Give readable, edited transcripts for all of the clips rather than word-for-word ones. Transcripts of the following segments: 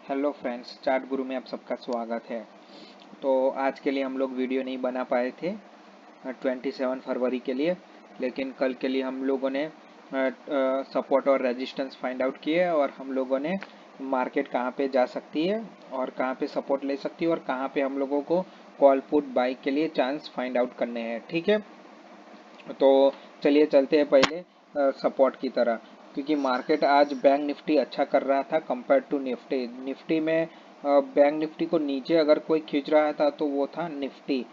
Hello friends, chart गुरु में आप सबका स्वागत है। तो आज के लिए हम लोग वीडियो नहीं बना पाए थे 27 फरवरी के लिए, लेकिन कल के लिए हम लोगों ने सपोर्ट और रेजिस्टेंस फाइंड आउट किए और हम लोगों ने मार्केट कहाँ पे जा सकती है और कहाँ पे सपोर्ट ले सकती है और कहाँ पे हम लोगों को कॉल पुट बाई के लिए चांस फाइंड आउट करने हैं। ठीक है, तो चलिए चलते हैं पहले सपोर्ट की तरह, क्योंकि मार्केट आज बैंक निफ्टी अच्छा कर रहा था कंपेयर टू निफ्टी। निफ्टी में बैंक निफ्टी को नीचे अगर कोई खींच रहा था तो वो था निफ्टी।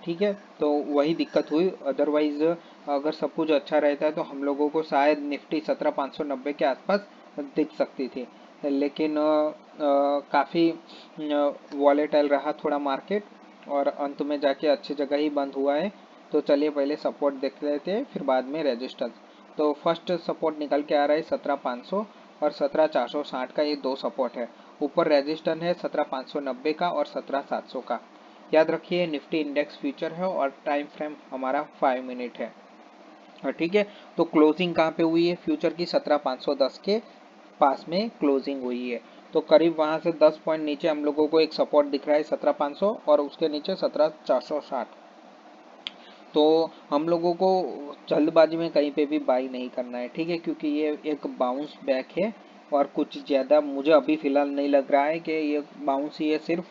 ठीक है, तो वही दिक्कत हुई। अदरवाइज अगर सब कुछ अच्छा रहता तो हम लोगों को शायद निफ्टी 17,590 के आसपास दिख सकती थी, लेकिन काफ़ी वॉलेटाइल रहा थोड़ा मार्केट और अंत में जाके अच्छी जगह ही बंद हुआ है। तो चलिए पहले सपोर्ट देख लेते हैं, फिर बाद में रेजिस्टेंस। तो फर्स्ट सपोर्ट निकल के आ रहा है 17,500 और 17,460 का, ये दो सपोर्ट है। ऊपर रेजिस्टेंस है 17,590 का और 17,700 का। याद रखिए निफ्टी इंडेक्स फ्यूचर है और टाइम फ्रेम हमारा 5 मिनट है। ठीक है, तो क्लोजिंग कहाँ पे हुई है फ्यूचर की? 17,510 के पास में क्लोजिंग हुई है। तो करीब वहां से 10 पॉइंट नीचे हम लोगों को एक सपोर्ट दिख रहा है 17,500 और उसके नीचे 17,460। तो हम लोगों को जल्दबाजी में कहीं पे भी बाई नहीं करना है, ठीक है, क्योंकि ये एक बाउंस बैक है और कुछ ज़्यादा मुझे अभी फ़िलहाल नहीं लग रहा है कि ये बाउंस ही है सिर्फ,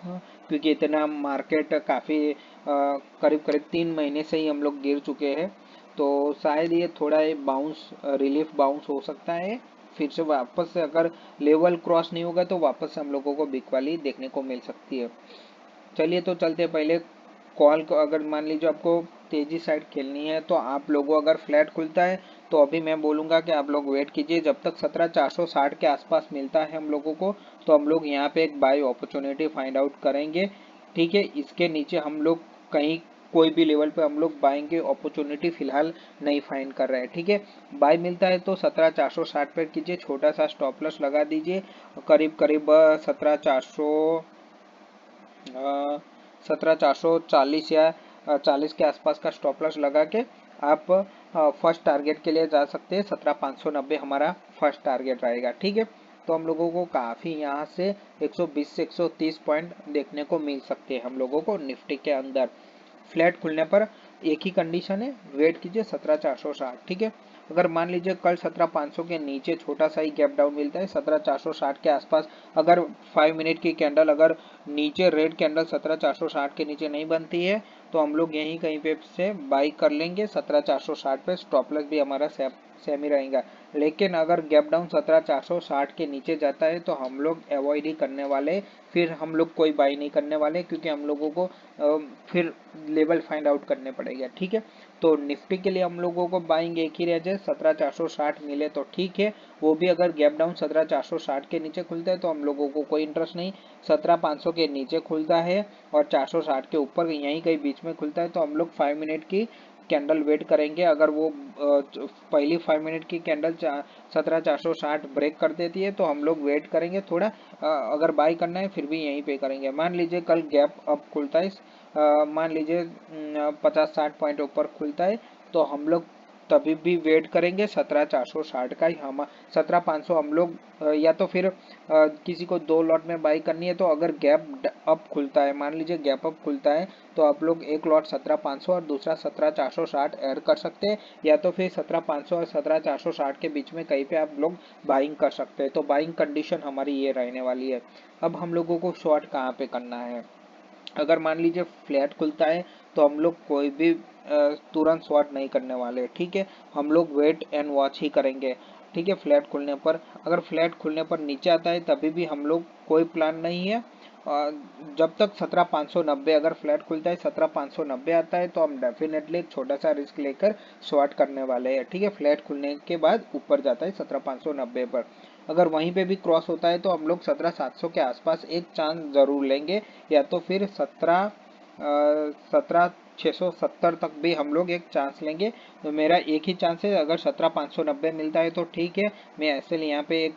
क्योंकि इतना मार्केट काफ़ी करीब करीब 3 महीने से ही हम लोग गिर चुके हैं। तो शायद ये थोड़ा बाउंस, रिलीफ बाउंस हो सकता है। फिर से वापस से अगर लेवल क्रॉस नहीं होगा तो वापस से हम लोगों को बिग वाली देखने को मिल सकती है। चलिए तो चलते हैं पहले कॉल को। अगर मान लीजिए आपको तेजी साइड खेलनी है तो आप लोगों अगर फ्लैट खुलता है तो अभी मैं बोलूंगा कि आप लोग वेट कीजिए जब तक 17,460 के आसपास मिलता है हम लोगों को, तो हम लोग यहाँ पे एक बाय अपॉर्चुनिटी फाइंड आउट करेंगे। ठीक है, इसके नीचे हम लोग कहीं कोई भी लेवल पे हम लोग बाइंग की अपॉर्चुनिटी फिलहाल नहीं फाइंड कर रहे हैं। ठीक है, बाय मिलता है तो 17,460 पे कीजिए, छोटा सा स्टॉप लॉस लगा दीजिए करीब करीब 17,440 या 40 के आसपास का स्टॉप लॉस लगा के आप फर्स्ट टारगेट के लिए जा सकते हैं। 17,590 हमारा फर्स्ट टारगेट रहेगा। ठीक है, तो हम लोगों को काफ़ी यहाँ से 120 से 130 पॉइंट देखने को मिल सकते हैं हम लोगों को निफ्टी के अंदर। फ्लैट खुलने पर एक ही कंडीशन है, वेट कीजिए 17,460। ठीक है, अगर मान लीजिए कल 17,500 के नीचे छोटा सा ही गैप डाउन मिलता है 17,460 के आसपास, अगर 5 मिनट की कैंडल अगर नीचे रेड कैंडल 17,460 के नीचे नहीं बनती है तो हम लोग यहीं कहीं पे से बाई कर लेंगे 17,460 पे। स्टॉप लॉस भी हमारा सेम ही रहेगा। लेकिन अगर गैप डाउन 17,460 के नीचे जाता है तो हम लोग अवॉइड ही करने वाले, फिर हम लोग कोई बाई नहीं करने वाले, क्योंकि हम लोगों को फिर लेवल फाइंड आउट करने पड़ेगा। ठीक है, तो निफ्टी के लिए हम लोगों को बाइंग एक ही रह जाए, 17,460 मिले तो ठीक है, वो भी अगर गैप डाउन 17,460 के नीचे खुलता है तो हम लोगों को कोई इंटरेस्ट नहीं। 17,500 के नीचे खुलता है और 460 के ऊपर यहीं कहीं बीच में खुलता है तो हम लोग 5 मिनट की कैंडल वेट करेंगे। अगर वो पहली 5 मिनट की कैंडल 17,460 ब्रेक कर देती है तो हम लोग वेट करेंगे थोड़ा, अगर बाई करना है फिर भी यहीं पे करेंगे। मान लीजिए कल गैप अप खुलता है, मान लीजिए 50-60 पॉइंट ऊपर खुलता है तो हम लोग तभी भी वेट करेंगे 17,460 का ही। हम 17,500 हम लोग या तो फिर किसी को 2 लॉट में बाई करनी है तो अगर गैप अप खुलता है, मान लीजिए गैप अप खुलता है तो आप लोग एक लॉट 17,500 और दूसरा 17,460 ऐड कर सकते हैं, या तो फिर 17,500 और 17,460 के बीच में कहीं पे आप लोग बाइंग कर सकते हैं। तो बाइंग कंडीशन हमारी ये रहने वाली है। अब हम लोगों को शॉर्ट कहाँ पे करना है? अगर मान लीजिए फ्लैट खुलता है तो हम लोग कोई भी तुरंत शॉर्ट नहीं करने वाले। ठीक है, हम लोग वेट एंड वॉच ही करेंगे। ठीक है, फ्लैट खुलने पर, अगर फ्लैट खुलने पर नीचे आता है तभी भी हम लोग कोई प्लान नहीं है। जब तक 17,590 अगर फ्लैट खुलता है 17,590 आता है तो हम डेफिनेटली एक छोटा सा रिस्क लेकर शॉर्ट करने वाले हैं। ठीक है, फ्लैट खुलने के बाद ऊपर जाता है 17,590 पर, अगर वहीं पे भी क्रॉस होता है तो हम लोग 17,700 के आसपास एक चांस जरूर लेंगे, या तो फिर 17,670 तक भी हम लोग एक चांस लेंगे। तो मेरा एक ही चांस है, अगर 17,590 मिलता है तो ठीक है, मैं एसएल यहाँ पे एक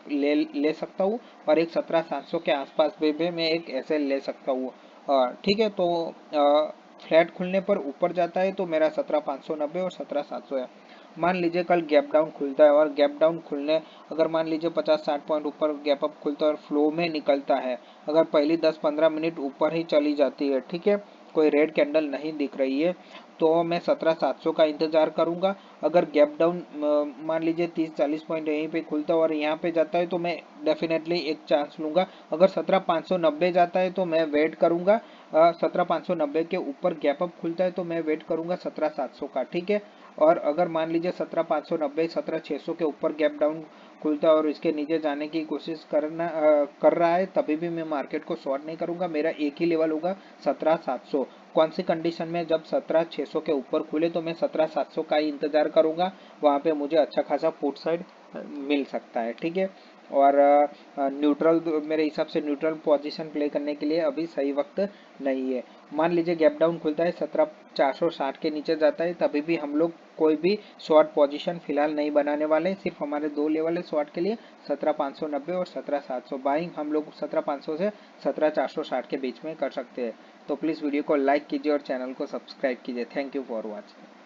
ले सकता हूँ और एक 17,700 के आसपास भी मैं एक एसएल ले सकता हूँ। ठीक है, तो फ्लैट खुलने पर ऊपर जाता है तो मेरा 17,590 और 17,700 है। मान लीजिए कल गैप डाउन खुलता है और गैप डाउन खुलने अगर मान लीजिए 50-60 पॉइंट ऊपर गैप अप खुलता है और फ्लो में निकलता है, अगर पहली 10-15 मिनट ऊपर ही चली जाती है, ठीक है, कोई रेड कैंडल नहीं दिख रही है, तो मैं 17,700 का इंतजार करूंगा। अगर गैप डाउन मान लीजिए 30-40 पॉइंट यहीं पे खुलता है और यहाँ पे जाता है तो मैं डेफिनेटली एक चांस लूंगा। अगर 17,590 जाता है तो मैं वेट करूंगा। 17,590 के ऊपर गैप अप खुलता है तो मैं वेट करूंगा 17,700 का, ठीक है। और अगर मान लीजिए 17,590 17,600 के ऊपर गैप डाउन खुलता है और इसके नीचे जाने की कोशिश कर रहा है, तभी भी मैं मार्केट को शॉर्ट नहीं करूंगा। मेरा एक ही लेवल होगा 17,700। कौन सी कंडीशन में? जब 17,600 के ऊपर खुले तो मैं 17,700 का ही इंतजार करूंगा, वहां पे मुझे अच्छा खासा पुट साइड मिल सकता है, ठीक है। और न्यूट्रल मेरे हिसाब से न्यूट्रल पोजीशन प्ले करने के लिए अभी सही वक्त नहीं है। मान लीजिए गैप डाउन खुलता है 17,460 के नीचे जाता है, तभी भी हम लोग कोई भी शॉर्ट पोजीशन फिलहाल नहीं बनाने वाले हैं। सिर्फ हमारे दो लेवल है शॉर्ट के लिए, 17,590 और 17,700। बाइंग हम लोग 17,500 से 17,460 के बीच में कर सकते हैं। तो प्लीज़ वीडियो को लाइक कीजिए और चैनल को सब्सक्राइब कीजिए। Thank you for watching.